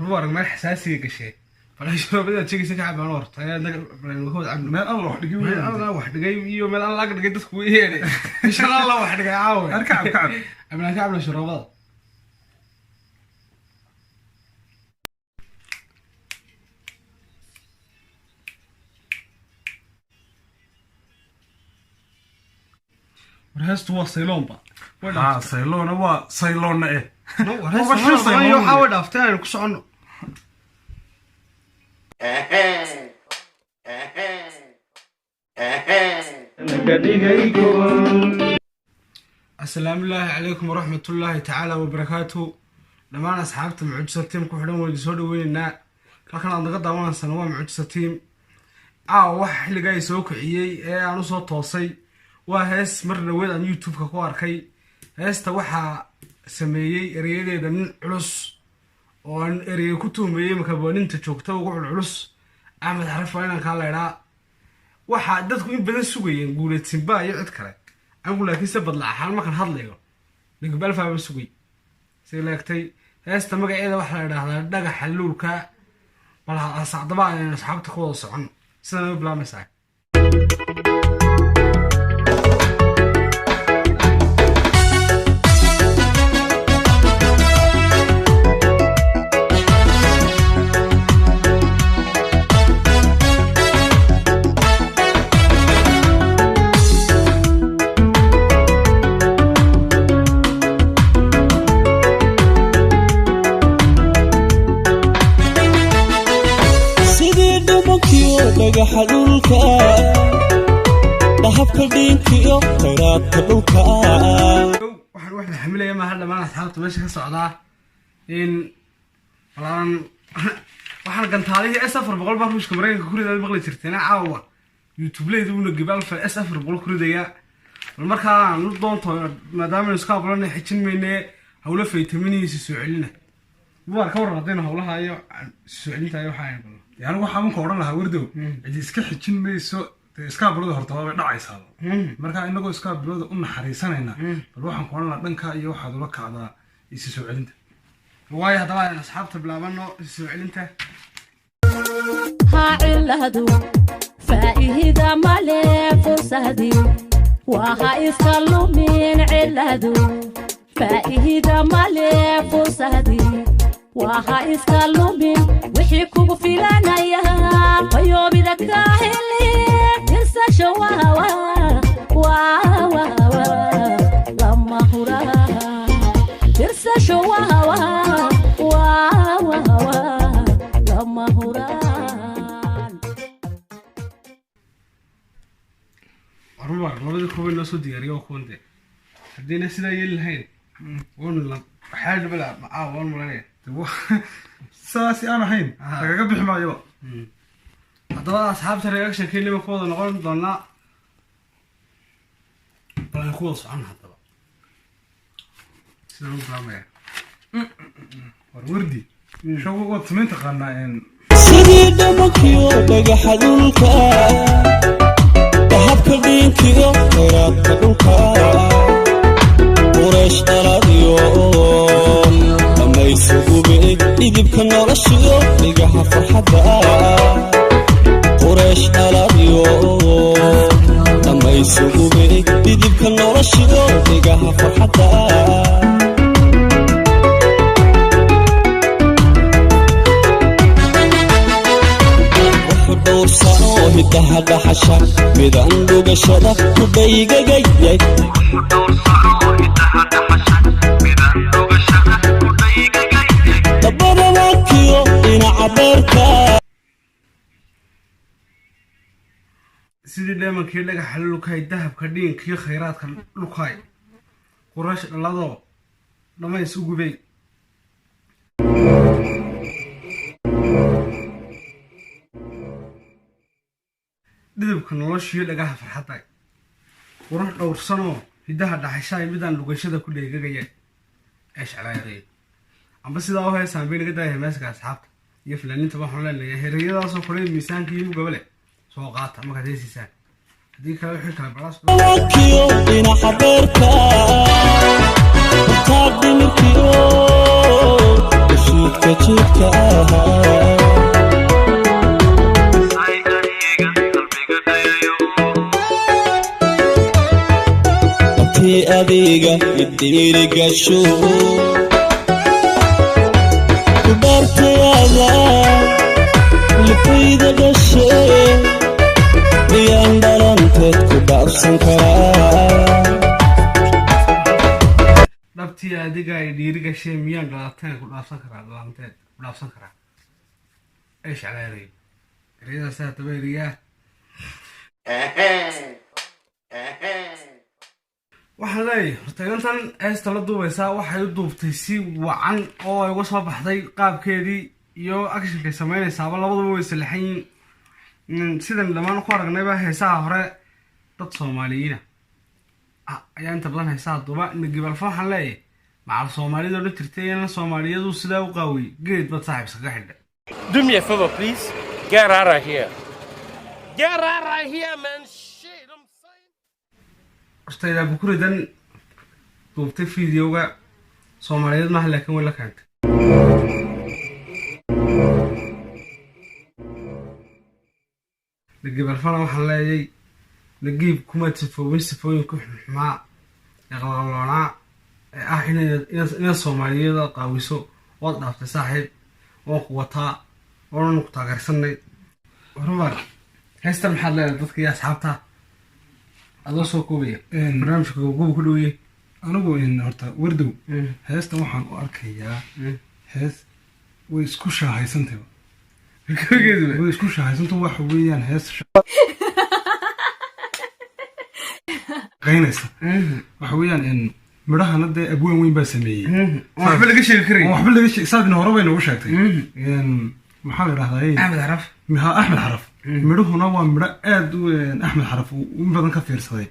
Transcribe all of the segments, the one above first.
هو رغم حساسية كشيء فلاش لو بدأت تيجي سكعب على الورط هي هو عبد ما الله واحد جاي ما الله واحد جاي يوم ما الله قد قدس كويه إن شاء الله واحد جاي عاون أركب كعب أنا كعب لشرابات ورهست هو صيلون بقى صيلون هو صيلون إيه هو شو صيلون حاول أفتح وكش عنه السلام الله عليكم ورحمة الله تعالى وبركاته لما أنا أصحابت معجزة تيم كوحدون ويسودوا ويننا لكن أنا ضغط وانا سنوات معجزة تيم واحد اللي جاي يسوق عيي أنا صوت توصي وهاس مرة وين عن يوتيوب كقوار كي هاس توحى سميي ريالي دن علوس وان ريال كتوم مية مكبونين تشوكتوا وقعوا العلوس أحمد عرف وين كان لا waxa dadku in badan sugayeen guuleedsin baa iyo cid kale aan laakiin sabab la xal ma kan hadlayo nigbal faa sugay si laagtay heesta magaceeda waxa la yiraahdaa dhagaxa luulka bal asacdaba in asxaabta ku wada socon sida u bilaabmaysaa dhulka dahabka dhiinkiyo khayraadka dhulka waxaan wax la xamilayaa ma hadda ma asxaabta meesha ka socda in walaan waxaan gantaalihii S400 baa ruushka Mareykanka ku riday maqli jirtayna caawa YouTube leeyahay una gibal fa S400 ku ridaya bal markaa aan doonto maadaama iska aqoon xijin meynee hawla faytaminihiisa soo celina war ka warqadeen hawlaha iyo soo celinta ay waxaan يعني waxaan ku oran lahaa wardow cid iska xijin mayso iska bilowda horta waa dhacaysaa marka inagoo iska bilowda u naxariisanayna bal waxaan ku oran lahaa dhanka iyo waxaad ula kacdaa is soo celinta waay hadaba aan asxaabta bilaabano soo celinta ha ciladu faa'ida male fursadi waxa iska lumin ciladu faa'ida male fursadi waxa iska lumin wixii kugu filanaya qayobida ka heli insa shawawa lama hura insa shawawa lama hura arba labada kooban la soo diyaariyo koonte hadina sida yeelahayn la xaad bala wan mulane saasi aan ahayn laga bixi maayo hadaba asxaabta reaction keenima ku wada noqon doona bal ku wada socon hadaba sidoo kale wardi shaqo wad sameynta qanaan sidii dhabankiyo dhagaxa dhulka dahabka dhiinkiyo khayraadka dhulka qureesh dhaladiyo isugu idibka noloshiyo dhigaha farxadda qureesh dhaladiyo isugu idibka noloshiyo dhigaha farxadda dhowrsano hidaha dhaxasha midaan dhugashada ku dhaygagayay sidii dheemankii dhagaxa luulka dahabka dhiinkiyo khayraadka dhulka qurash dhalado dhamays u gubay dhidibka noloshiyo dhagaha farxadda qurax dhowrsano hidaha dhaxashay midaan lugashada ku dheegagaya ashcalaayay amba sidaa oo heesaan bay naga daayay meeska asxaabta iyo fanaaniinta waxaan leenahay heriyadaas oo kale miisaanka iyo gabale soo qaata marka heesiisaan hadii kale wixii kale balaas kiyo ina xabeerka qaadinkiyo suudka jidka ahaa abtii adiga idhiiri gasho ku dhaartayaada lafayda dhashe miyaan dhalanteed ku dhaafsan karaa dhabtii adiga ay dhiiri gashay miyaan dhalateen ku dhaafsan karaa dhalanteed ku dhaafsan karaa ايش على ريب ريدا ساعة تبيريا waxaan leeyahay horta intan heesta la duubaysaa waxay u duubtay si wacan oo ay uga soo baxday qaabkeedii iyo actionkay samaynaysaaba labaduba way salaxan yihiin sidan dhammaan ku aragnayba heesaha hore dad Soomaaliyiina ayaa inta badan heesaha duuba nagibalfa waxaan leeyahay macal Soomaalida oo tirtay in Soomaaliyadu sidaa u qaaway geed bad saaxiibsa ka xidhay. Do me a favor, please. Get out of here. Get out of here, man. Shit, I'm saying. Astayda bukuridan duubtay fiidiyowga Soomaaliyeed ma laakiin wala kaanta. Nagibalfana waxaan leeyahay nagib kuma sifooyin ku xumaa yaqaaloona in Soomaaliyeed qaawiso wad dhaaftay saaxiib وقوتها ونقطة غرسني ورمار هستر محل dadka asxaabta adoo soo koobaya barnaamijka ugu kudhowyay anigu in horta wardow heesta waxaan u arkayaa hees way isku shaahaysantahay way isku shaahaysantahay waxa weeyaan hees qaynaysa waxa weeyaan in midhahana dee abwaan weyn baa sameeyey waxba laga sheegi karay waxba laga sheegi saadina hore bay noogu sheegtay maxaa la yidhahdaa Ahmed Xaraf Ahmed Xaraf midhuhuna waa midho aad u Ahmed Xaraf in badan ka fiirsaday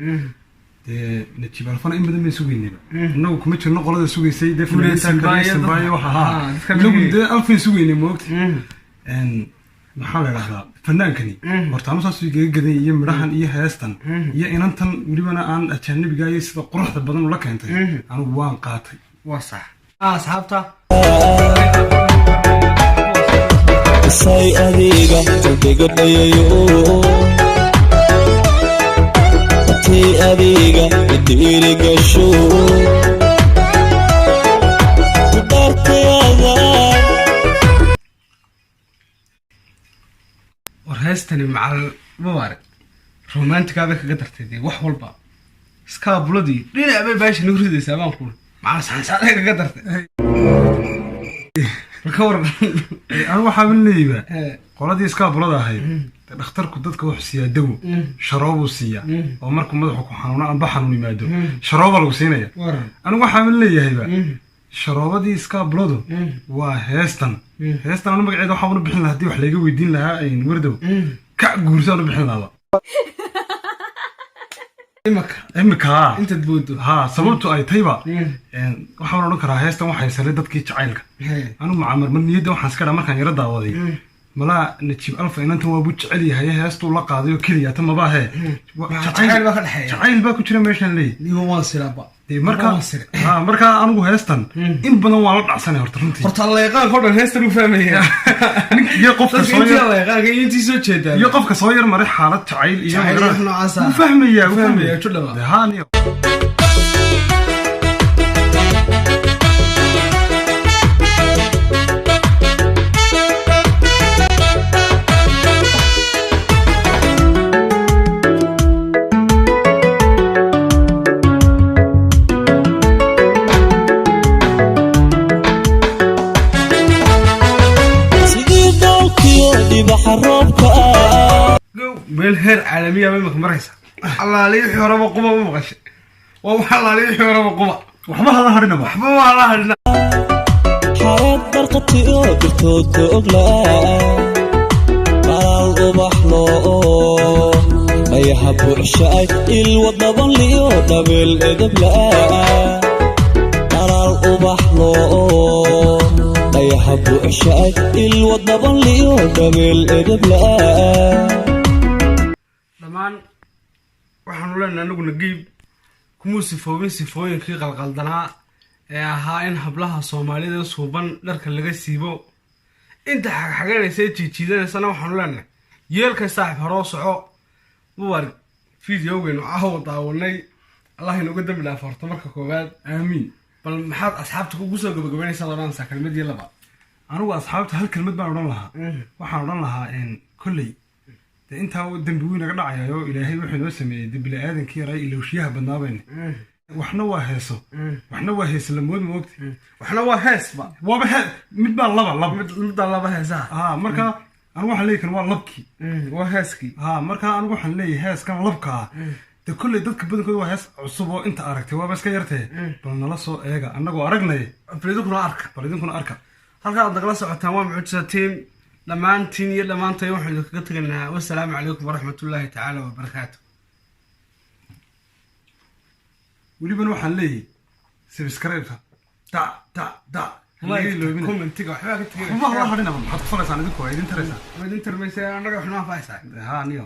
dee najibalfana in badan bay sugaynayba innagu kuma jirno qolada sugaysay dee fulinsanbaayo waxa ahaa inagu dee alfay sugaynay moogta maxaa la yidhahdaa fannaankani horta anu saas igaga gaday iyo midhahan iyo heestan iyo inantan welibana aan ajaanibiga iyo sida quruxda badan ula keentay anigu waan qaatay waa sax asxaabta say adiga dhiga dhayayo abtii adiga idhiiri gasho ku dhaartayaada warheystani macal mubarak romantika bay kaga dartay dee wax walba iska buladii dhinac bay baashi nagu ridaysaa baan ku macal saansaday kaga dartay marka waran anigu waxaa min leeyahay qoladii iska bulada ahayd dhakhtarku dadka wax siiya dawo sharoobu siiya oo markuu madaxu ku xanuuna amba xanuun yimaado sharooba lagu siinaya anigu waxaa min leeyahayba sharoobadii iska buladu waa heestan anu magaceeda waxaan u bixin lahaa haddii wax laga weydiin lahaa ayn wardow ka guursaan u bixin lahaa imika intaad boodo sababtu ay tayba waxaan odhan karaa heestan waxay salay dadkii jacaylka anigu macamar mar niyadda waxaan iska dhaa markaan yara daawaday malaa najib alfa inantan waa buu jecel yahay heestuu la qaadayo keliya ta mabaahe jacayl baa ku jira meeshaan leey markaa anigu heestan in badan waa la dhacsanay horta runtii horta leeqaanka oo dhan heestan u fahmaya iyo qofka soo yar maray xaalad jacayl iyo u fahmaya meel heer caalamiya bay maraysa allaaliyo xoraba quba ma maqashay waa allaaliyo xoraba quba waxba hala hadhina xareed barqati oo birtooda oglaa qalaal ubax loo mayaha buuxshaay ilwadaban liyo dhabeel edablaa qalaal ubax loo mayaha buuxshaay ilwadaban liyo dhabeel edablaa dhammaan waxaanu leenahay anagu nagiib kumuu sifoobin sifooyinkii qalqaldanaa ee ahaa in hablaha soomaalida suuban dharka laga siibo inta xagxaganaysa jiijiidanaysana waxaanu leenahay yeelkay saaxiib horoo soco mubaar fideogeynu cahow daawanay allah inooga dambi dhaafo horta marka koowaad aamiin bal maxaad asxaabta kugu soo gabagabaynaysaa odhanaysaa kelmadii laba anigu asxaabta hal kelmad baan odhan lahaa waxaan odhan lahaa kolley dee intaa dembi weyn naga dhacayayo ilaahay wuxuu noo sameeyey dee bini-aadankii yaraa ilowshiyaha badnaabayna waxna waa heeso waxna waa hees lamood ma ogta waxna waa heesba waaba mid baa laba middaa laba heesaha marka anigu waxaan leeyahy kan waa labkii waa heeskii marka anigu waxaan leeyahay heeskan labka ah dee kolley dadka badankooda waa hees cusub oo inta aragtay waaba iska yartee bal nala soo eega annagoo aragnay bal idinkuna arka halkaa ad nagala socotaan waa Mucjisa Team dhammaantiin iyo dhammaantay waxaan idinkaga tegaynaa wassalaamu calaykum waraxmatullaahi tacaala wabarakaatu welibana waxaan leeyahay subscribe-ka commentiga waxbaa ka tegay waxba hadhinaba maxaad ku falaysaan idinku waa idin taraysaa idin tarmaysa annaga waxnoo anfacaysaa aniyo